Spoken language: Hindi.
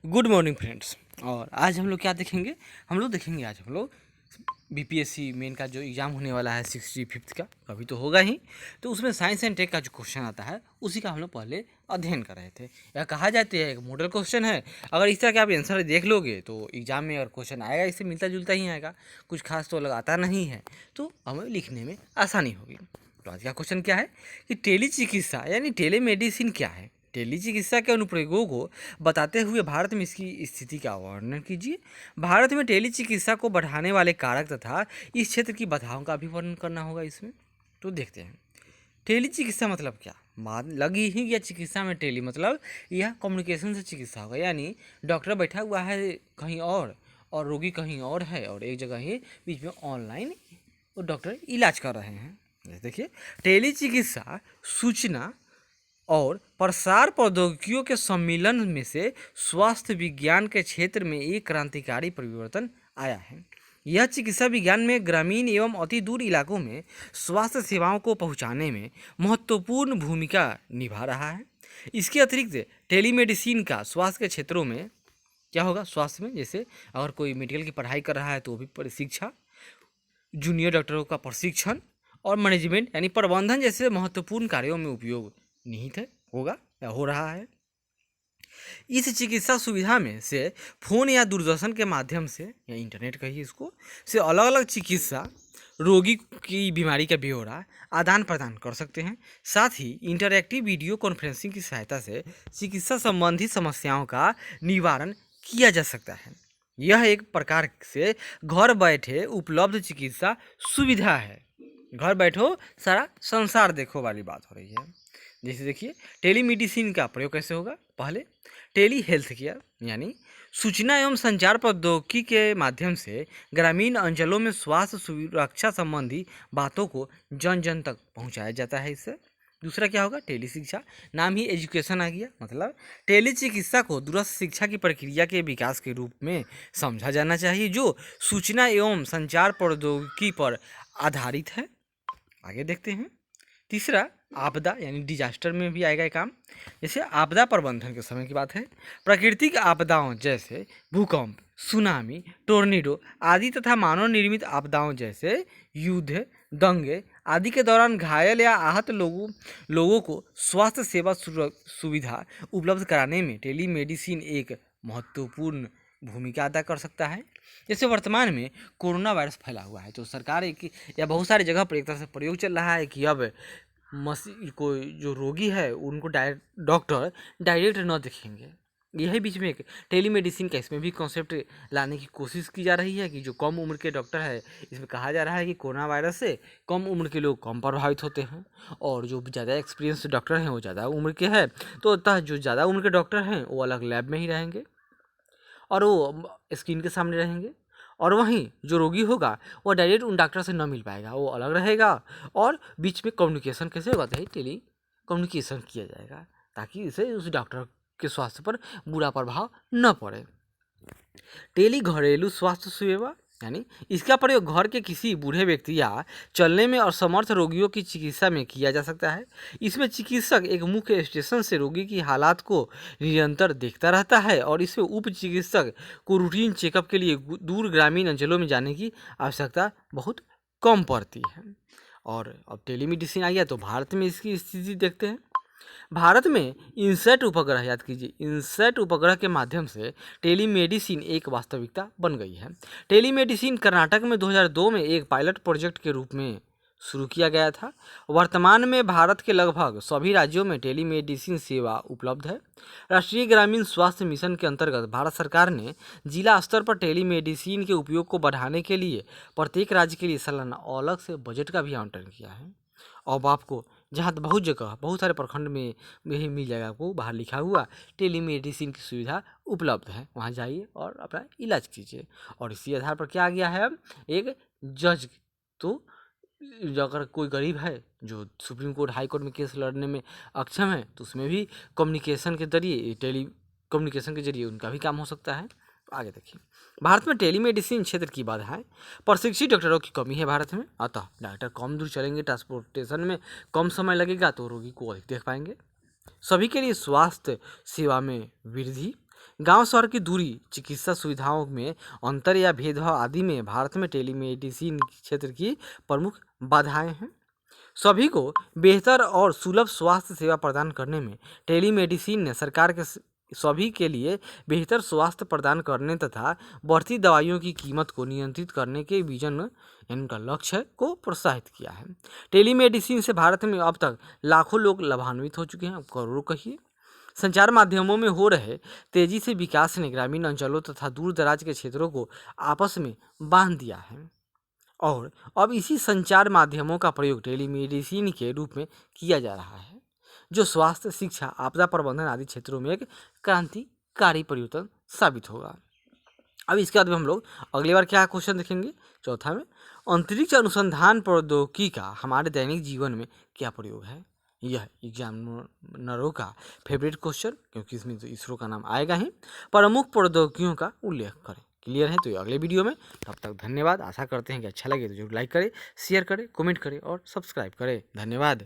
Good morning friends. और आज हम लोग क्या देखेंगे? आज हम लोग बीपीएससी मेन का जो एग्ज़ाम होने वाला है 65th का, कभी तो होगा ही। तो उसमें साइंस एंड टेक का जो क्वेश्चन आता है उसी का हम लोग पहले अध्ययन कर रहे थे। यह कहा जाता है एक मॉडल क्वेश्चन है। अगर इस तरह के आप आंसर देख लोगे तो एग्जाम में अगर क्वेश्चन आएगा इससे मिलता जुलता ही आएगा, कुछ खास तो अलग आता नहीं है, तो हमें लिखने में आसानी होगी। तो आज का क्वेश्चन क्या है कि टेली चिकित्सा यानी टेली मेडिसिन क्या है? टेली चिकित्सा के अनुप्रयोगों को बताते हुए भारत में इसकी स्थिति का वर्णन कीजिए। भारत में टेली चिकित्सा को बढ़ाने वाले कारक तथा इस क्षेत्र की बाधाओं का भी वर्णन करना होगा इसमें। तो देखते हैं टेली चिकित्सा मतलब क्या। मान लगी ही गया चिकित्सा में टेली मतलब यह कम्युनिकेशन से चिकित्सा होगा, यानी डॉक्टर बैठा हुआ है कहीं और रोगी कहीं और है और एक जगह ही बीच में ऑनलाइन वो डॉक्टर इलाज कर रहे हैं। देखिए टेली चिकित्सा सूचना और प्रसार प्रौद्योगिकियों के सम्मिलन में से स्वास्थ्य विज्ञान के क्षेत्र में एक क्रांतिकारी परिवर्तन आया है। यह चिकित्सा विज्ञान में ग्रामीण एवं अति दूर इलाकों में स्वास्थ्य सेवाओं को पहुंचाने में महत्वपूर्ण भूमिका निभा रहा है। इसके अतिरिक्त टेलीमेडिसिन का स्वास्थ्य के क्षेत्रों में क्या होगा? स्वास्थ्य में जैसे अगर कोई मेडिकल की पढ़ाई कर रहा है तो वो भी शिक्षा, जूनियर डॉक्टरों का प्रशिक्षण और मैनेजमेंट यानी प्रबंधन जैसे महत्वपूर्ण कार्यों में उपयोग निहित है, होगा या हो रहा है। इस चिकित्सा सुविधा में से फोन या दूरदर्शन के माध्यम से या इंटरनेट कहिए इसको से अलग अलग चिकित्सा रोगी की बीमारी का ब्यौरा आदान प्रदान कर सकते हैं। साथ ही इंटरैक्टिव वीडियो कॉन्फ्रेंसिंग की सहायता से चिकित्सा संबंधी समस्याओं का निवारण किया जा सकता है। यह एक प्रकार से घर बैठे उपलब्ध चिकित्सा सुविधा है। घर बैठो सारा संसार देखो वाली बात हो रही है। जैसे देखिए टेलीमेडिसिन का प्रयोग कैसे होगा। पहले टेली हेल्थ केयर यानी सूचना एवं संचार प्रौद्योगिकी के माध्यम से ग्रामीण अंचलों में स्वास्थ्य सुरक्षा संबंधी बातों को जन जन तक पहुंचाया जाता है। इससे दूसरा क्या होगा? टेली शिक्षा, नाम ही एजुकेशन आ गया। मतलब टेली चिकित्सा को दूरस्थ शिक्षा की प्रक्रिया के विकास के रूप में समझा जाना चाहिए जो सूचना एवं संचार प्रौद्योगिकी पर आधारित है। आगे देखते हैं तीसरा आपदा यानी डिजास्टर में भी आएगा ये काम। जैसे आपदा प्रबंधन के समय की बात है। प्राकृतिक आपदाओं जैसे भूकंप, सुनामी, टोर्नेडो आदि तथा मानव निर्मित आपदाओं जैसे युद्ध, दंगे आदि के दौरान घायल या आहत लोगों को स्वास्थ्य सेवा सुविधा उपलब्ध कराने में टेलीमेडिसिन एक महत्वपूर्ण भूमिका अदा कर सकता है। जैसे वर्तमान में कोरोना वायरस फैला हुआ है तो सरकार एक या बहुत सारी जगह पर एक तरह से प्रयोग चल रहा है कि अब कोई जो रोगी है उनको डॉक्टर डायरेक्ट न देखेंगे। यही बीच में एक टेलीमेडिसिन का इसमें भी कॉन्सेप्ट लाने की कोशिश की जा रही है कि जो कम उम्र के डॉक्टर है, इसमें कहा जा रहा है कि कोरोना वायरस से कम उम्र के लोग कम प्रभावित होते हैं और जो ज़्यादा एक्सपीरियंस डॉक्टर हैं वो ज़्यादा उम्र के हैं, तो अतः जो ज़्यादा उम्र के डॉक्टर हैं वो अलग लैब में ही रहेंगे और वो स्क्रीन के सामने रहेंगे, और वहीं जो रोगी होगा वो डायरेक्ट उन डॉक्टर से न मिल पाएगा, वो अलग रहेगा। और बीच में कम्युनिकेशन कैसे होगा? तो टेली कम्युनिकेशन किया जाएगा ताकि इसे उस डॉक्टर के स्वास्थ्य पर बुरा प्रभाव न पड़े। टेली घरेलू स्वास्थ्य सेवा यानी इसका प्रयोग घर के किसी बूढ़े व्यक्ति या चलने में असमर्थ रोगियों की चिकित्सा में किया जा सकता है। इसमें चिकित्सक एक मुख्य स्टेशन से रोगी की हालात को निरंतर देखता रहता है और इसमें उप चिकित्सक को रूटीन चेकअप के लिए दूर ग्रामीण अंचलों में जाने की आवश्यकता बहुत कम पड़ती है। और अब टेलीमेडिसिन आ गया तो भारत में इसकी स्थिति देखते हैं। भारत में इनसैट उपग्रह, याद कीजिए इनसैट उपग्रह के माध्यम से टेलीमेडिसिन एक वास्तविकता बन गई है। टेलीमेडिसिन कर्नाटक में 2002 में एक पायलट प्रोजेक्ट के रूप में शुरू किया गया था। वर्तमान में भारत के लगभग सभी राज्यों में टेलीमेडिसिन सेवा उपलब्ध है। राष्ट्रीय ग्रामीण स्वास्थ्य मिशन के अंतर्गत भारत सरकार ने जिला स्तर पर टेलीमेडिसिन के उपयोग को बढ़ाने के लिए प्रत्येक राज्य के लिए सालाना अलग से बजट का भी आवंटन किया है। अब आपको जहाँ बहुत जगह बहुत सारे प्रखंड में यही मिल जाएगा, आपको बाहर लिखा हुआ टेलीमेडिसिन की सुविधा उपलब्ध है, वहाँ जाइए और अपना इलाज कीजिए। और इसी आधार पर क्या आ गया है अब एक जज, तो अगर कोई गरीब है जो सुप्रीम कोर्ट हाई कोर्ट में केस लड़ने में अक्षम है तो उसमें भी कम्युनिकेशन के जरिए टेली कम्युनिकेशन के जरिए उनका भी काम हो सकता है। आगे देखिए भारत में टेलीमेडिसिन क्षेत्र की बाधाएं। प्रशिक्षित डॉक्टरों की कमी है भारत में, अतः डॉक्टर कम दूर चलेंगे, ट्रांसपोर्टेशन में कम समय लगेगा तो रोगी को अधिक देख पाएंगे। सभी के लिए स्वास्थ्य सेवा में वृद्धि। गांव शहर की दूरी, चिकित्सा सुविधाओं में अंतर या भेदभाव आदि में भारत में टेलीमेडिसिन क्षेत्र की प्रमुख बाधाएं हैं। सभी को बेहतर और सुलभ स्वास्थ्य सेवा प्रदान करने में टेलीमेडिसिन ने सरकार के सभी के लिए बेहतर स्वास्थ्य प्रदान करने तथा बढ़ती दवाइयों की कीमत को नियंत्रित करने के विजन इनका लक्ष्य को प्रोत्साहित किया है। टेलीमेडिसिन से भारत में अब तक लाखों लोग लाभान्वित हो चुके हैं, अब करोड़ों कहिए। संचार माध्यमों में हो रहे तेजी से विकास ने ग्रामीण अंचलों तथा दूर दराज के क्षेत्रों को आपस में बांध दिया है और अब इसी संचार माध्यमों का प्रयोग टेलीमेडिसिन के रूप में किया जा रहा है, जो स्वास्थ्य, शिक्षा, आपदा प्रबंधन आदि क्षेत्रों में एक क्रांतिकारी परिवर्तन साबित होगा। अब इसके बाद में हम लोग अगली बार क्या क्वेश्चन देखेंगे, चौथा में अंतरिक्ष अनुसंधान प्रौद्योगिकी का हमारे दैनिक जीवन में क्या प्रयोग है। यह एग्जामिनरों का फेवरेट क्वेश्चन, क्योंकि इसमें तो इसरो का नाम आएगा ही। प्रमुख प्रौद्योगिकियों का उल्लेख करें। क्लियर है? तो ये अगले वीडियो में। तब तक धन्यवाद। आशा करते हैं कि अच्छा लगे तो जरूर लाइक करें, शेयर करें, कमेंट करें और सब्सक्राइब करें। धन्यवाद।